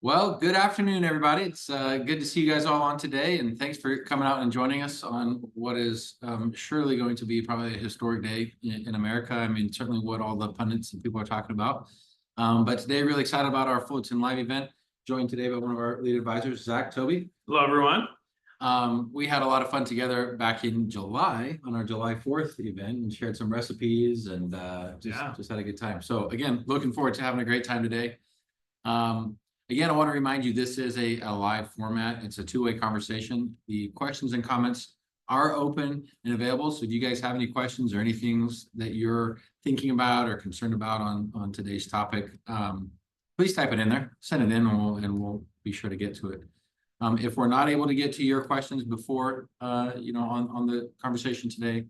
Well, good afternoon, everybody. It's good to see you guys all on today, and thanks for coming out and joining us on what is surely going to be probably a historic day in America. I mean, certainly what all the pundits and people are talking about. But today, really excited about our Fullerton Live event, joined today by one of our lead advisors, Zach Tobey. Hello, everyone. We had a lot of fun together back in July on our July 4th event and shared some recipes and just had a good time. So again, looking forward to having a great time today. Again, I want to remind you, this is a live format. It's a two-way conversation. The questions and comments are open and available. So if you guys have any questions or any things that you're thinking about or concerned about on today's topic, please type it in there, send it in, and we'll be sure to get to it. If we're not able to get to your questions before, on the conversation today,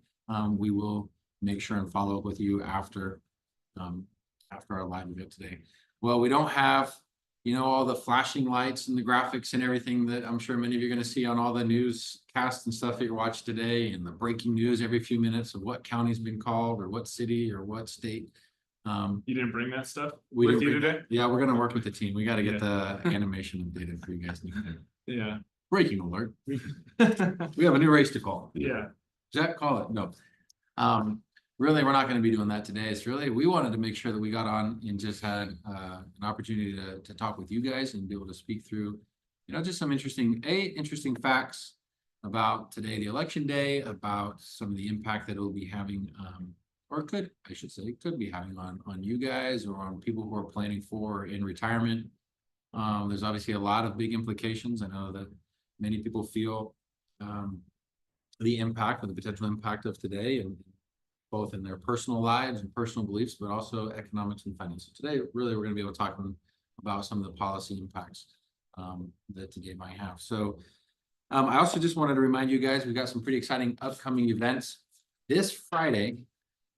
we will make sure and follow up with you after our live event today. Well, we don't have all the flashing lights and the graphics and everything that I'm sure many of you are going to see on all the newscasts and stuff that you're watching today, and the breaking news every few minutes of what county's been called or what city or what state. You didn't bring that stuff with you today? Yeah, we're going to work with the team. We got to get the animation updated for you guys. Yeah. Breaking alert. We have a new race to call. Yeah. Jack, call it. No. Really, we're not going to be doing that today. It's really, we wanted to make sure that we got on and just had an opportunity to talk with you guys and be able to speak through, just some interesting facts about today, the election day, about some of the impact that it will be having, or could be having on you guys or on people who are planning for in retirement. There's obviously a lot of big implications. I know that many people feel the impact or the potential impact of today, and both in their personal lives and personal beliefs, but also economics and finance. So today, really, we're going to be able to talk about some of the policy impacts that today might have. So I also just wanted to remind you guys, we've got some pretty exciting upcoming events this Friday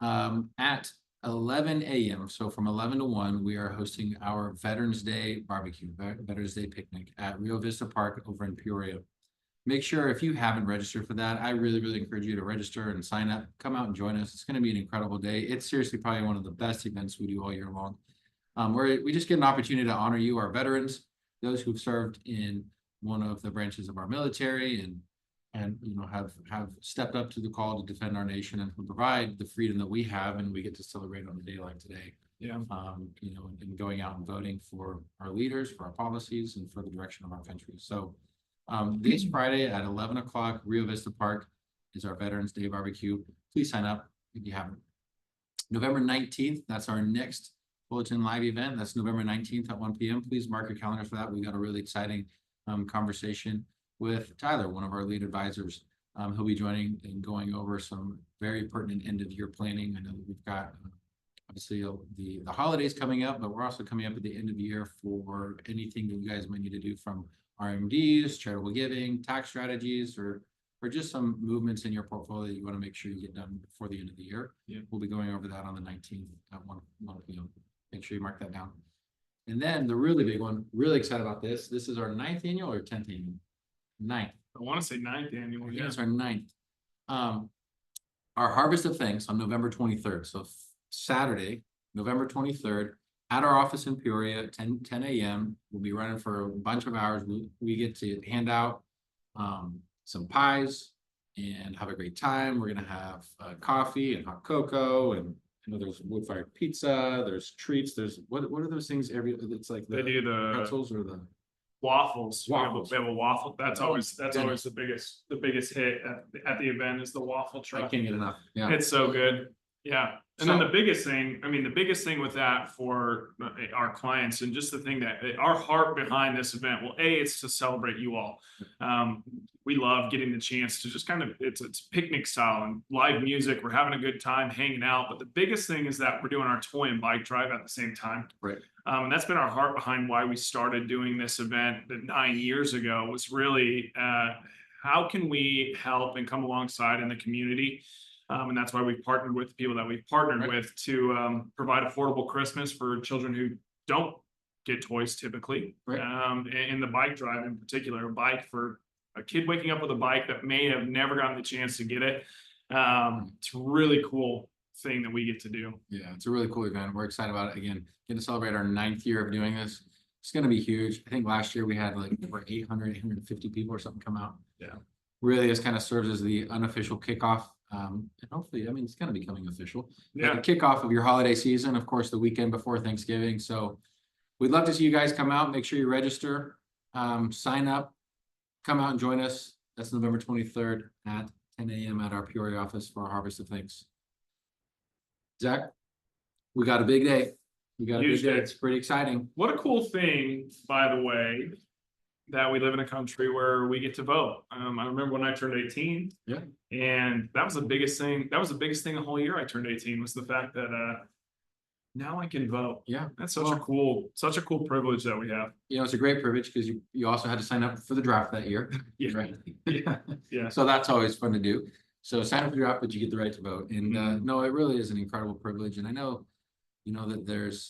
at 11 a.m. So from 11 to 1, we are hosting our Veterans Day barbecue, Veterans Day picnic at Rio Vista Park over in Peoria. Make sure, if you haven't registered for that, I really, really encourage you to register and sign up. Come out and join us. It's going to be an incredible day. It's seriously probably one of the best events we do all year long, where we just get an opportunity to honor you, our veterans, those who've served in one of the branches of our military and have stepped up to the call to defend our nation and to provide the freedom that we have, and we get to celebrate on a day like today. Yeah. And going out and voting for our leaders, for our policies, and for the direction of our country. So this Friday at 11 o'clock, Rio Vista Park is our Veterans Day barbecue. Please sign up if you haven't. November 19th, that's our next Fullerton Live event. That's November 19th at 1 p.m. Please mark your calendars for that. We got a really exciting conversation with Tyler, one of our lead advisors. He'll be joining and going over some very pertinent end-of-year planning. I know that we've got obviously the holidays coming up, but we're also coming up at the end of the year for anything that you guys might need to do, from RMDs, charitable giving, tax strategies, or just some movements in your portfolio that you want to make sure you get done before the end of the year. Yeah. We'll be going over that on the 19th at 1 p.m. Make sure you mark that down. And then the really big one, really excited about this. This is our 9th annual or 10th annual? 9th. I want to say 9th annual. Yeah, it's our 9th. Our Harvest of Thanks on November 23rd. So Saturday, November 23rd, at our office in Peoria at 10 a.m. We'll be running for a bunch of hours. We get to hand out some pies and have a great time. We're going to have coffee and hot cocoa, and there's wood-fired pizza, there's treats, there's what are those things? It's like they do the pretzels or the waffles. Waffles. We have a waffle. That's always the biggest hit at the event is the waffle truck. I can't get enough. Yeah, it's so good. Yeah. And then the biggest thing with that for our clients, and just the thing that our heart behind this event, well, it's to celebrate you all. We love getting the chance to just kind of, it's picnic style and live music. We're having a good time hanging out. But the biggest thing is that we're doing our toy and bike drive at the same time. Right. And that's been our heart behind why we started doing this event 9 years ago, was really how can we help and come alongside in the community. And that's why we've partnered with the people that we've partnered with to provide affordable Christmas for children who don't get toys typically. In the bike drive in particular, a bike for a kid waking up with a bike that may have never gotten the chance to get it. It's a really cool thing that we get to do. Yeah, it's a really cool event. We're excited about it. Again, getting to celebrate our 9th year of doing this. It's going to be huge. I think last year we had like over 800, 850 people or something come out. Yeah. Really, this kind of serves as the unofficial kickoff. And hopefully, I mean, it's kind of becoming official. Yeah. Like a kickoff of your holiday season, of course, the weekend before Thanksgiving. So we'd love to see you guys come out. Make sure you register, sign up, come out and join us. That's November 23rd at 10 a.m. at our Peoria office for our Harvest of Thanks. Zach, we got a big day. We got a big Huge day. day. It's pretty exciting. What a cool thing, by the way, that we live in a country where we get to vote. I remember when I turned 18. Yeah. And that was the biggest thing. That was the biggest thing the whole year I turned 18 was the fact that now I can vote. Yeah. That's such a cool privilege that we have. You know, it's a great privilege because you also had to sign up for the draft that year. Yeah. Right. Yeah. So that's always fun to do. So sign up for the draft, but you get the right to vote. And no, it really is an incredible privilege. And I know, you know, that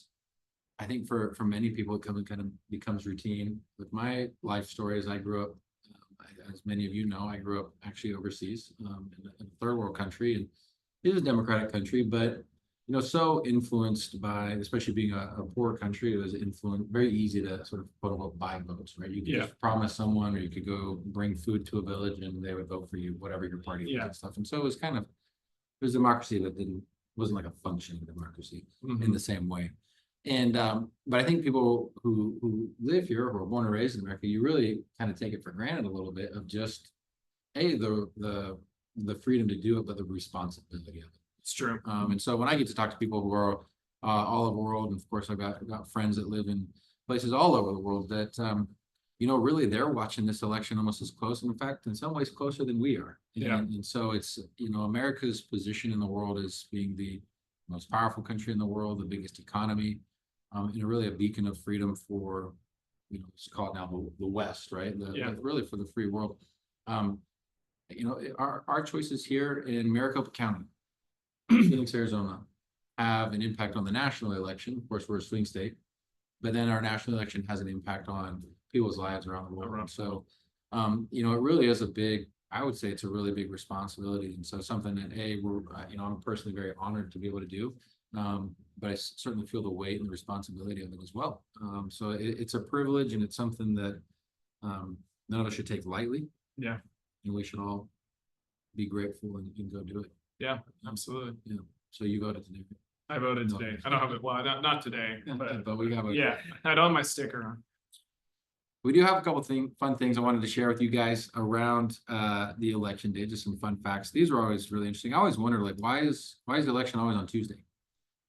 I think for many people, it kind of becomes routine. With my life story, as I grew up, as many of you know, I grew up actually overseas in a third world country, and it is a democratic country, but you know, so influenced by, especially being a poor country, it was very easy to sort of quote unquote buy votes, right? You could just promise someone, or you could go bring food to a village and they would vote for you, whatever your party was and stuff. And so it was democracy that wasn't like a functioning democracy in the same way. And but I think people who live here, who are born and raised in America, you really kind of take it for granted a little bit of just the freedom to do it, but the responsibility of it. It's true. And so when I get to talk to people who are all over the world, and of course I've got friends that live in places all over the world that you know, really they're watching this election almost as close, and in fact, in some ways closer than we are. And so it's, you know, America's position in the world as being the most powerful country in the world, the biggest economy, and really a beacon of freedom for, you know, let's call it now the West, right? Really for the free world. You know, our choices here in Maricopa County, Phoenix, Arizona, have an impact on the national election. Of course, we're a swing state, but then our national election has an impact on people's lives around the world. So, you know, it really is I would say it's a really big responsibility. And so something that, we're, you know, I'm personally very honored to be able to do. But I certainly feel the weight and the responsibility of it as well. So it's a privilege, and it's something that none of us should take lightly. Yeah. And we should all be grateful and go do it. Yeah, absolutely. Yeah. So you voted today. I voted today. I don't have it. Well, not today, But we have I don't have my sticker on. We do have a couple fun things I wanted to share with you guys around the election day. Just some fun facts. These are always really interesting. I always wondered, like, why is the election always on Tuesday?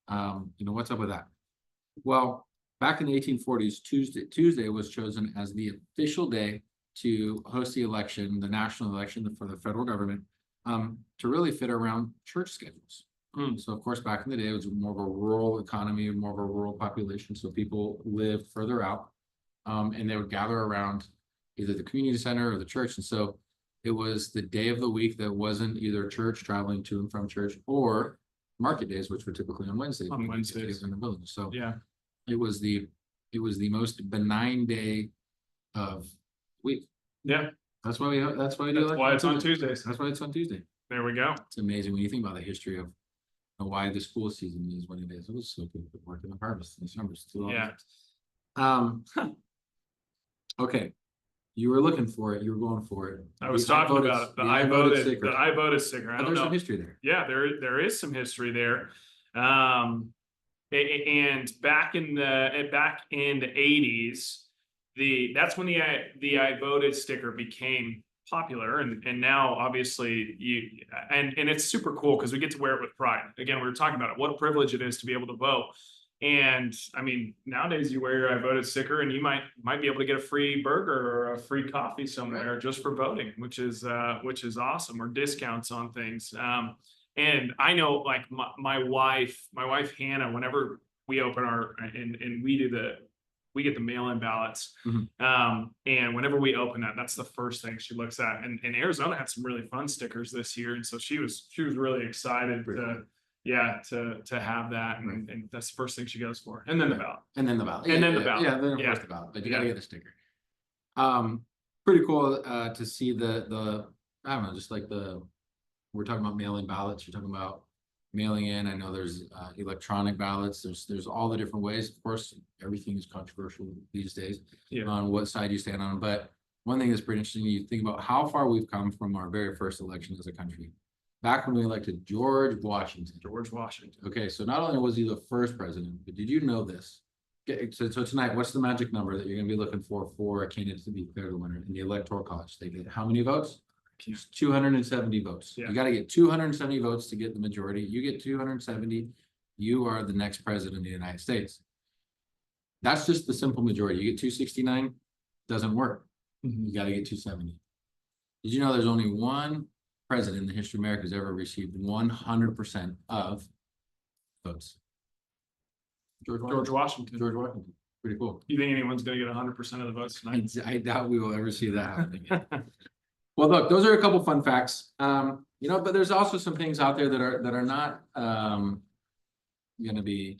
You know, what's up with that? Well, back in the 1840s, Tuesday was chosen as the official day to host the election, the national election for the federal government, to really fit around church schedules. So of course, back in the day, it was more of a rural economy, more of a rural population. So people lived further out, and they would gather around either the community center or the church. And so it was the day of the week that wasn't either church, traveling to and from church, or market days, which were typically on Wednesdays. On Wednesdays in the village. So yeah, it was the most benign day of week. Yeah. That's why we do. That's why it's on Tuesdays. That's why it's on Tuesday. There we go. It's amazing when you think about the history of why the school season is when it is. It was so good to work in the harvest in the summers. Yeah. Okay. You were looking for it. You were going for it. I was talking about it. The I voted sticker. I don't There's know. some history there. Yeah, there is some history there. And back in the 80s, that's when the I voted sticker became popular, and now obviously and it's super cool because we get to wear it with pride. Again, we were talking about it, what a privilege it is to be able to vote. And I mean, nowadays you wear your I voted sticker and you might be able to get a free burger or a free coffee somewhere just for voting, which is awesome, or discounts on things. And I know, like, my wife Hannah, whenever we open and we get the mail-in ballots. And whenever we open that's the first thing she looks at. And Arizona had some really fun stickers this year. And so she was really excited to have that. And that's the first thing she goes for. And then the ballot. And then the ballot. And then the ballot. Yeah, then of course the ballot. But you gotta get the sticker. Pretty cool to see the I don't know, just like we're talking about mail-in ballots, you're talking about mailing in. I know there's electronic ballots. There's all the different ways. Of course, everything is controversial these days Yeah. on what side you stand on. But one thing that's pretty interesting, you think about how far we've come from our very first election as a country. Back when we elected George Washington. George Washington. Okay, so not only was he the first president, but did you know this? Okay, so tonight, what's the magic number that you're gonna be looking for a candidate to be declared the winner in the electoral college? They get how many votes? 270 votes. Yeah. You gotta get 270 votes to get the majority. You get 270, you are the next president of the United States. That's just the simple majority. You get 269, doesn't work. You gotta get 270. Did you know there's only one president in the history of America who's ever received 100% of votes? George Washington. George Washington. Pretty cool. You think anyone's gonna get 100% of the votes tonight? I doubt we will ever see that happen again. Well, look, those are a couple fun facts. But there's also some things out there that are not gonna be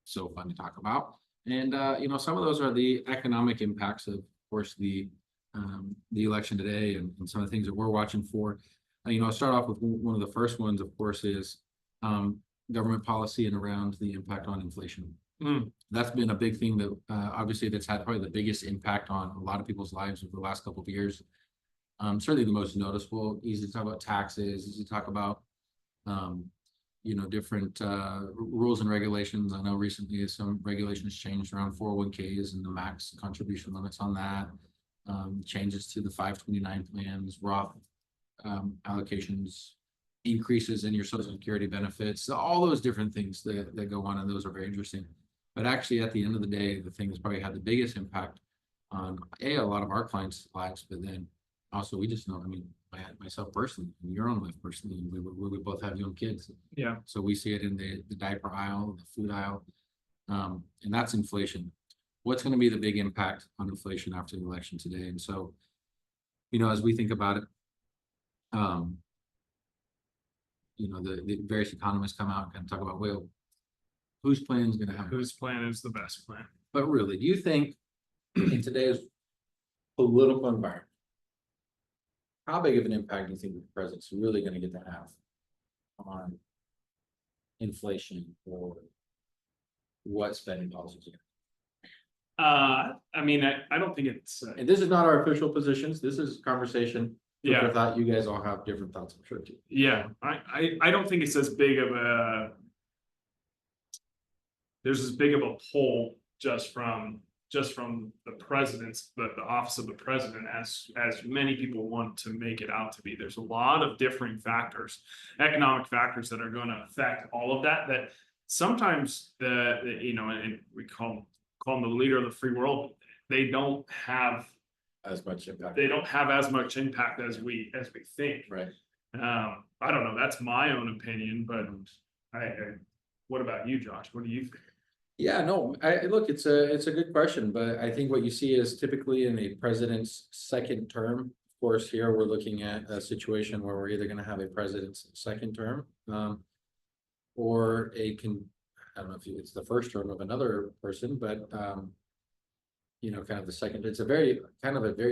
so fun to talk about. And some of those are the economic impacts of course, the election today and some of the things that we're watching for. I'll start off with one of the first ones, of course, is government policy and around the impact on inflation. That's been a big thing that obviously that's had probably the biggest impact on a lot of people's lives over the last couple of years. Certainly the most noticeable. Easy to talk about taxes, easy to talk about different rules and regulations. I know recently some regulations changed around 401ks and the max contribution limits on that. Changes to the 529 plans, Roth allocations, increases in your Social Security benefits, all those different things that go on, and those are very interesting. But actually, at the end of the day, the thing that's probably had the biggest impact on a lot of our clients' lives, but then also we just know, myself personally, in your own life personally, we both have young kids. Yeah. So we see it in the diaper aisle, the food aisle, and that's inflation. What's going to be the big impact on inflation after the election today? And so, as we think about it, the various economists come out and talk about, well, whose plan is going to have Whose plan is the best plan? But really, do you think in today's political environment, how big of an impact do you think the president's really going to get to have on inflation or what spending policies are? I don't think it's. And this is not our official positions. This is conversation. Yeah. I thought you guys all have different thoughts, I'm sure too. Yeah, I don't think it's as big of a. There's as big of a pull just from the president's, the office of the president, as many people want to make it out to be. There's a lot of different factors, economic factors that are going to affect all of that. That sometimes and we call them the leader of the free world. They don't have as much impact. They don't have as much impact as we think. Right. I don't know. That's my own opinion, but what about you, Josh? What do you think? Yeah, no, look, it's a good question, but I think what you see is typically in a president's second term. Of course, here we're looking at a situation where we're either going to have a president's second term, or I don't know if it's the first term of another person, but kind of the second. It's a very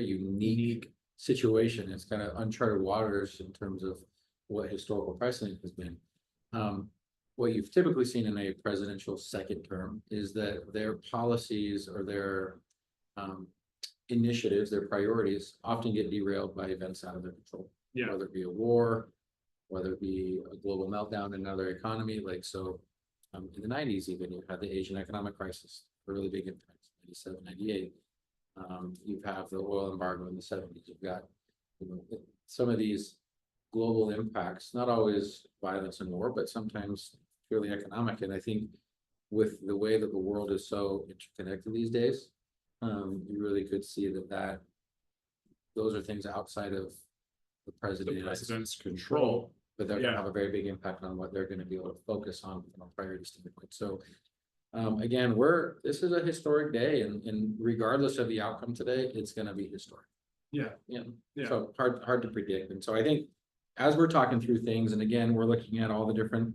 unique situation. It's kind of uncharted waters in terms of what historical precedent has been. What you've typically seen in a presidential second term is that their policies or their initiatives, their priorities often get derailed by events out of their control. Yeah. Whether it be a war, whether it be a global meltdown in another economy. In the 90s, even you had the Asian economic crisis, a really big impact, 97, 98. You have the oil embargo in the 70s. You've got some of these global impacts, not always violence and war, but sometimes purely economic. And I think with the way that the world is so interconnected these days, you really could see that those are things outside of the president's control, but they're going to have a very big impact on what they're going to be able to focus on from a priority standpoint. So again, this is a historic day, and regardless of the outcome today, it's going to be historic. Yeah. So hard to predict. And so I think as we're talking through things, and again, we're looking at all the different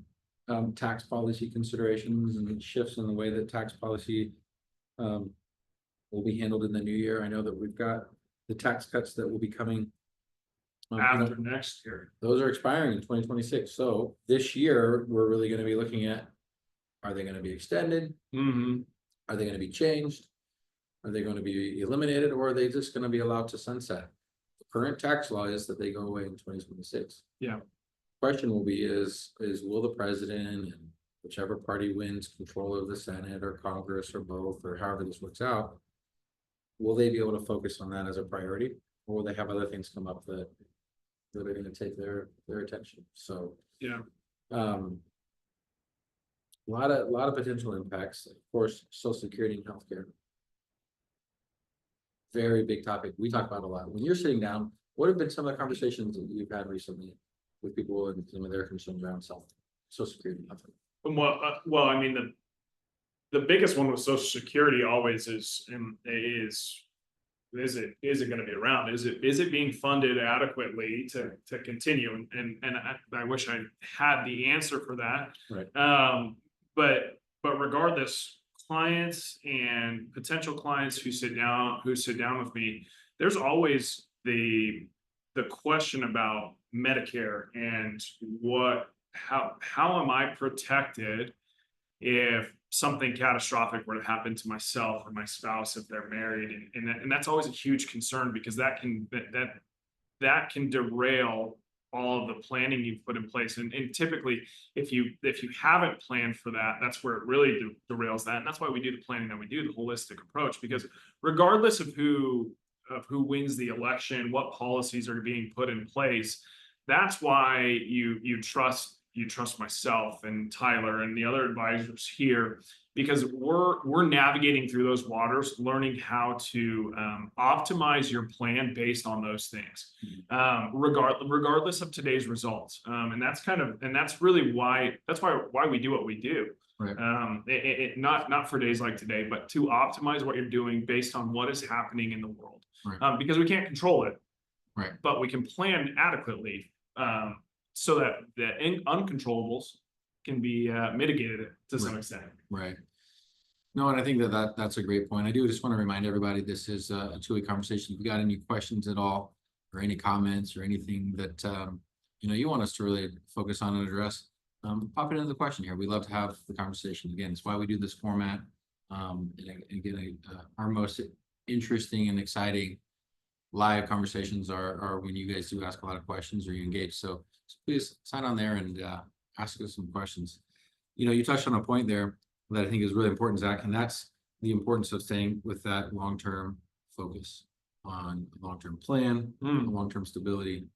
tax policy considerations and shifts in the way that tax policy will be handled in the new year. I know that we've got the tax cuts that will be coming after next year. Those are expiring in 2026. So this year, we're really gonna be looking at, are they gonna be extended? Mm-hmm. Are they gonna be changed? Are they gonna be eliminated, or are they just gonna be allowed to sunset? The current tax law is that they go away in 2026. Yeah. Question will be is will the president and whichever party wins control of the Senate or Congress or both, or however this works out, will they be able to focus on that as a priority, or will they have other things come up that are gonna take their attention? So Yeah. a lot of potential impacts. Of course, Social Security and healthcare. Very big topic. We talk about a lot. When you're sitting down, what have been some of the conversations that you've had recently with people and some of their concerns around Social Security and healthcare? Well, I mean, the biggest one with Social Security always is it going to be around? Is it being funded adequately to continue? And I wish I had the answer for that. Right. But regardless, clients and potential clients who sit down with me, there's always the question about Medicare and how am I protected if something catastrophic were to happen to myself or my spouse if they're married, and that's always a huge concern, because that can derail all of the planning you've put in place. And typically, if you haven't planned for that, that's where it really derails that. And that's why we do the planning that we do, the holistic approach, because regardless of who wins the election, what policies are being put in place, that's why you trust myself and Tyler and the other advisors here, because we're navigating through those waters, learning how to optimize your plan based on those things, regardless of today's results. And that's really why we do what we do. Right. Not for days like today, but to optimize what you're doing based on what is happening in the world. Right. Because we can't control it, Right. but we can plan adequately, so that the uncontrollables can be mitigated to some extent. Right. No, and I think that's a great point. I do just want to remind everybody, this is a two-way conversation. If you got any questions at all, or any comments, or anything that you want us to really focus on and address, pop it into the question here. We love to have the conversation. Again, it's why we do this format. And again, our most interesting and exciting live conversations are when you guys do ask a lot of questions or you engage. So please sign on there and ask us some questions. You touched on a point there that I think is really important, Zach, and that's the importance of staying with that long-term focus on a long-term plan, long-term stability.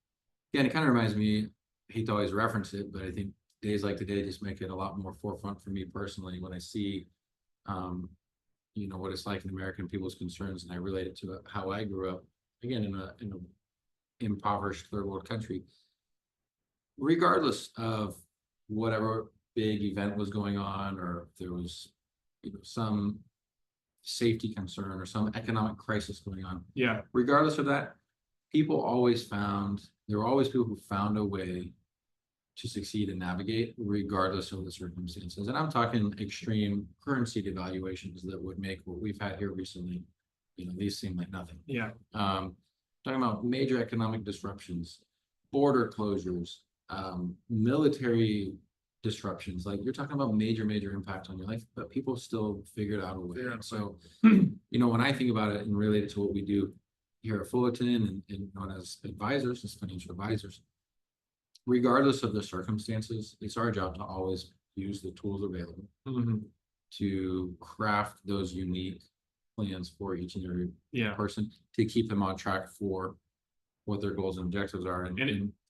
Again, it kind of reminds me, I hate to always reference it, but I think days like today just make it a lot more forefront for me personally when I see what it's like in American people's concerns, and I relate it to how I grew up, again, in a impoverished third world country. Regardless of whatever big event was going on, or if there was some safety concern or some economic crisis going on, regardless of that, there were always people who found a way to succeed and navigate regardless of the circumstances. And I'm talking extreme currency devaluations that would make what we've had here recently, these seem like nothing. Talking about major economic disruptions, border closures, military disruptions. Like, you're talking about major impact on your life, but people still figured out a way. So when I think about it and relate it to what we do here at Fullerton and known as advisors, as financial advisors, regardless of the circumstances, it's our job to always use the tools available to craft those unique plans for each and every person to keep them on track for what their goals and objectives are.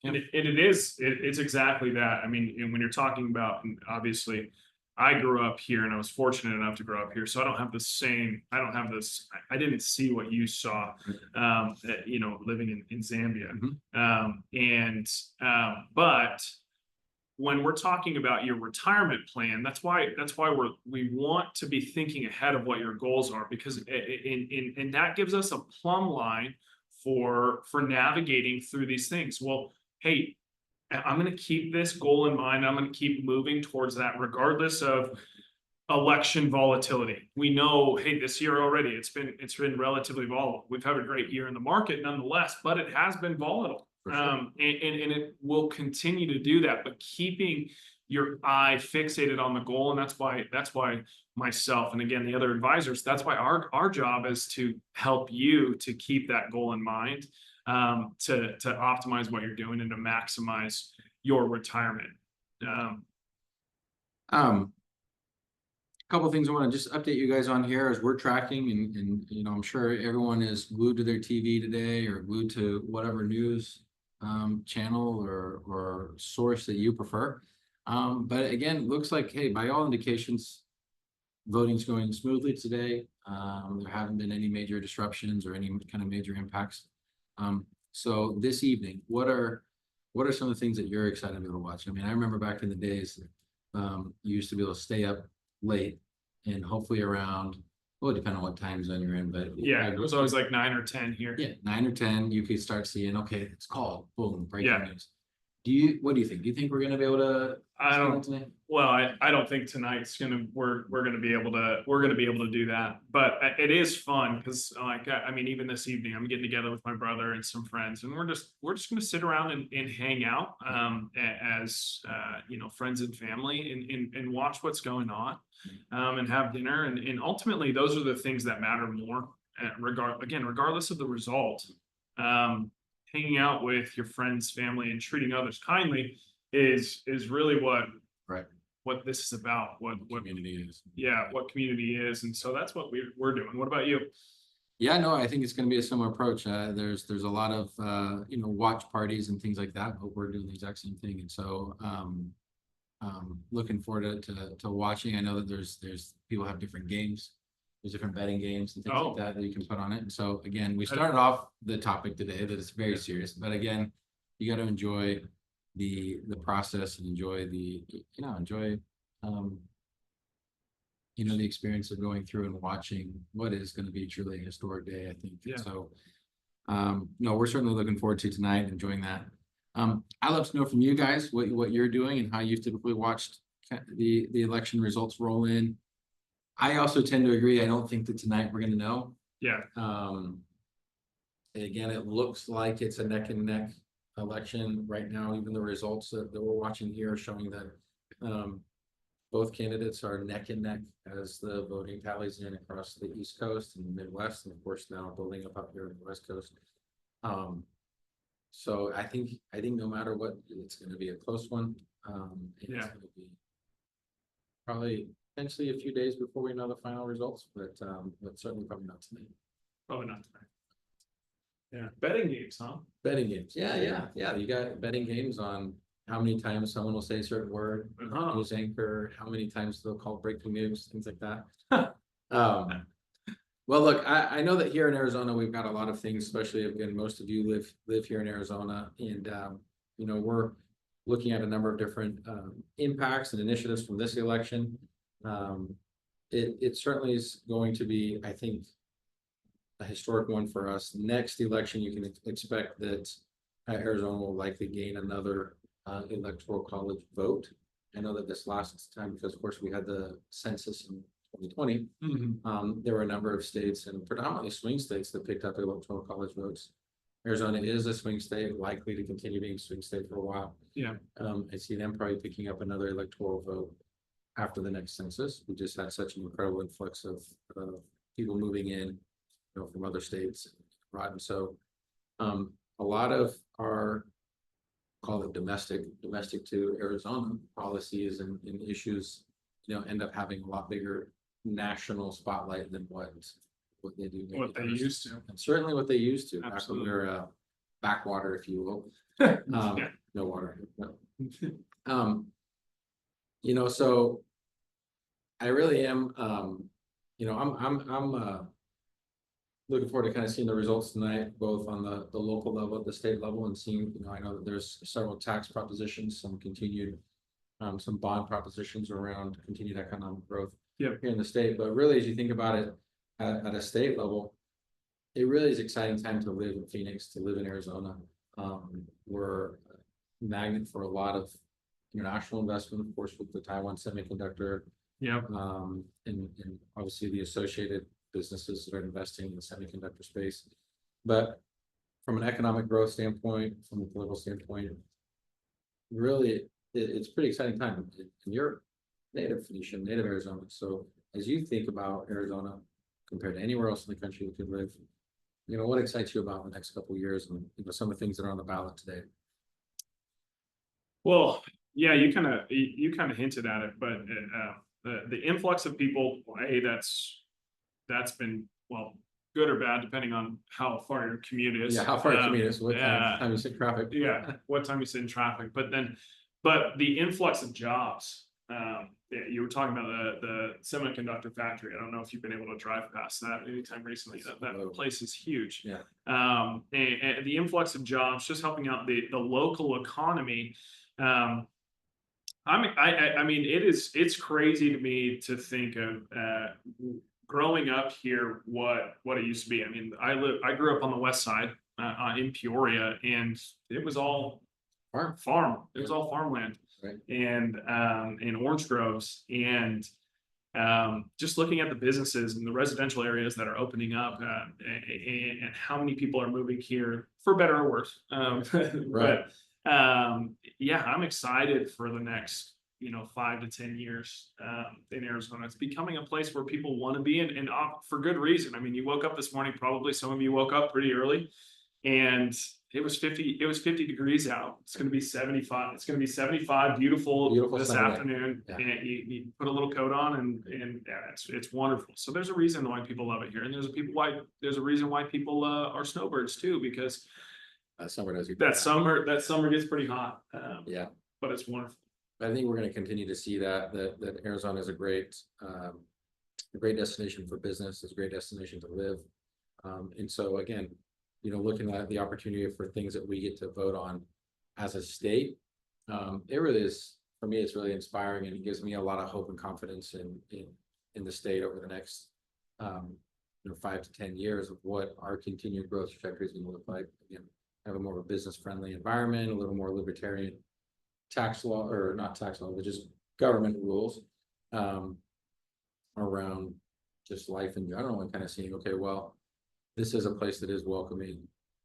It's exactly that. I mean, and when you're talking about, and obviously I grew up here and I was fortunate enough to grow up here, so I didn't see what you saw, living in Zambia. But when we're talking about your retirement plan, that's why we want to be thinking ahead of what your goals are, because and that gives us a plumb line for navigating through these things. Well, hey, I'm going to keep this goal in mind. I'm going to keep moving towards that regardless of election volatility. We know, hey, this year already it's been relatively volatile. We've had a great year in the market nonetheless, but it has been volatile. For sure. And it will continue to do that, but keeping your eye fixated on the goal. And that's why myself, and again, the other advisors, that's why our job is to help you to keep that goal in mind, to optimize what you're doing and to maximize your retirement. Um, Couple of things I want to just update you guys on here as we're tracking, and you know, I'm sure everyone is glued to their TV today or glued to whatever news channel or source that you prefer. But again, looks like, hey, by all indications, voting's going smoothly today. There haven't been any major disruptions or any kind of major impacts. So this evening, what are some of the things that you're excited to be able to watch? I mean, I remember back in the days, you used to be able to stay up late and hopefully around, well, depending on what time zone you're in, but Yeah, it was always like 9 or 10 here. yeah, 9 or 10, you could start seeing, okay, it's called, boom, breaking Yeah. news. What do you think? Do you think we're going to be able to? I don't. see that tonight? Well, I don't think tonight's we're gonna be able to do that, but it is fun because, like, I mean, even this evening I'm getting together with my brother and some friends, and we're just gonna sit around and hang out, as you know, friends and family, and watch what's going on, and have dinner, and ultimately those are the things that matter more, regardless of the result. Hanging out with your friends, family, and treating others kindly is really Right. what this is about, what Community is. yeah, what community is. And so that's what we're doing. What about you? Yeah, no, I think it's going to be a similar approach. There's a lot of you know, watch parties and things like that, but we're doing the exact same thing. And so looking forward to watching. I know that there's people have different games. There's different betting games and things like that you can put on it. And so again, we started off the topic today that is very serious, but again, you got to enjoy the process and enjoy you know, the experience of going through and watching what is going to be truly a historic day, I think. Yeah. So no, we're certainly looking forward to tonight, enjoying that. I'd love to know from you guys what you're doing and how you've typically watched the election results roll in. I also tend to agree. I don't think that tonight we're going to know. Yeah. Again, it looks like it's a neck and neck election right now. Even the results that we're watching here are showing that both candidates are neck and neck as the voting tallies in across the East Coast and the Midwest, and of course now building up here in the West Coast. So I think no matter what, it's going to be a close one. It's going to be probably potentially a few days before we know the final results, but certainly probably not tonight. Probably not tonight. Yeah. Betting games, huh? Betting games. Yeah. You got betting games on how many times someone will say a certain word, news anchor, how many times they'll call breaking news, things like that. Well, look, I know that here in Arizona, we've got a lot of things, especially again, most of you live here in Arizona, and you know, we're looking at a number of different impacts and initiatives from this election. It certainly is going to be, I think, a historic one for us. Next election, you can expect that Arizona will likely gain another electoral college vote. I know that this last time, because of course we had the census in 2020, there were a number of states and predominantly swing states that picked up electoral college votes. Arizona is a swing state, likely to continue being a swing state for a while. Yeah. I see them probably picking up another electoral vote after the next census. We just had such an incredible influx of people moving in, you know, from other states, right? And so a lot of our, call it domestic to Arizona policies and issues, you know, end up having a lot bigger national spotlight than what they do. What they used to. And certainly what they used to. Absolutely. Their backwater, if you will. Yeah. No water. No. You know, so I really am, you know, I'm looking forward to kind of seeing the results tonight, both on the local level, at the state level, and seeing, you know, I know that there's several tax propositions, some continued, some bond propositions around continued economic growth here in the state. But really, as you think about it at a state level, it really is an exciting time to live in Phoenix, to live in Arizona. We're a magnet for a lot of international investment, of course, with the Taiwan semiconductor. And obviously the associated businesses that are investing in the semiconductor space. But from an economic growth standpoint, from a political standpoint, really, it's pretty exciting time. And you're native Phoenician, native Arizona. So as you think about Arizona compared to anywhere else in the country you could live, what excites you about the next couple of years and some of the things that are on the ballot today? Well, yeah, you kind of hinted at it, but the influx of people, that's been, well, good or bad depending on how far your commute is. Yeah, how far your commute is, what time you sit in traffic. Yeah, what time you sit in traffic, but the influx of jobs. You were talking about the semiconductor factory. I don't know if you've been able to drive past that anytime recently. That place is huge. Yeah. And the influx of jobs, just helping out the local economy. I mean, it's crazy to me to think of growing up here, what it used to be. I mean, I grew up on the west side in Peoria, and it was all farm. It was all farmland. Right. And in orange groves, and just looking at the businesses and the residential areas that are opening up, and how many people are moving here for better or worse. Right. But yeah, I'm excited for the next 5 to 10 years in Arizona. It's becoming a place where people want to be, and for good reason. I mean, you woke up this morning, probably some of you woke up pretty early, and it was 50 degrees out. It's going to be 75. It's going to be 75, beautiful this afternoon. Yeah. And you put a little coat on, and yeah, it's wonderful. So there's a reason why people love it here, and there's a reason why people are snowbirds too, because summer does that summer gets pretty hot. Yeah, but it's wonderful. I think we're going to continue to see that Arizona is a great destination for business. It's a great destination to live. And so again, looking at the opportunity for things that we get to vote on as a state, it really is, for me, it's really inspiring, and it gives me a lot of hope and confidence in the state over the next 5 to 10 years of what our continued growth trajectory is going to look like. Again, have a more of a business friendly environment, a little more libertarian tax law, or not tax law, but just government rules around just life in general, and kind of seeing, okay, well, this is a place that is welcoming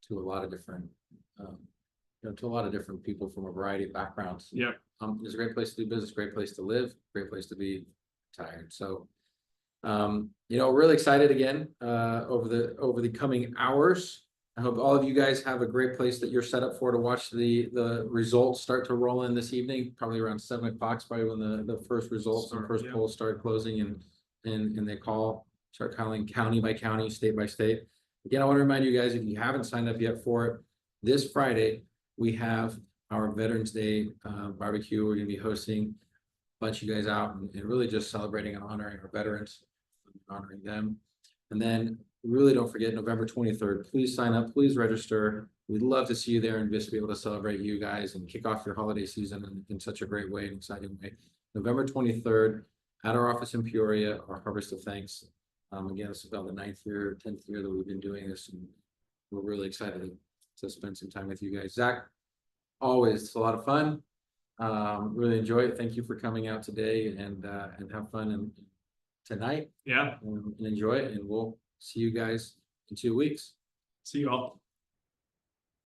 to a lot of different, people from a variety of backgrounds. Yeah. It's a great place to do business, great place to live, great place to be retired. So, really excited again over the coming hours. I hope all of you guys have a great place that you're set up for to watch the results start to roll in this evening. Probably around 7 o'clock, probably when the first results and first polls start closing, and they start calling county by county, state by state. Again, I want to remind you guys, if you haven't signed up yet for it, this Friday we have our Veterans Day barbecue. We're going to be hosting a bunch of you guys out and really just celebrating and honoring our veterans, honoring them. And then really don't forget, November 23rd, please sign up, please register. We'd love to see you there and just be able to celebrate you guys and kick off your holiday season in such a great way and exciting way. November 23rd at our office in Peoria, our Harvest of Thanks. Again, this is about the 9th year, 10th year that we've been doing this, and we're really excited to spend some time with you guys. Zach, always, it's a lot of fun. Really enjoy it. Thank you for coming out today, and have fun tonight. Yeah. And enjoy it, and we'll see you guys in 2 weeks. See you all.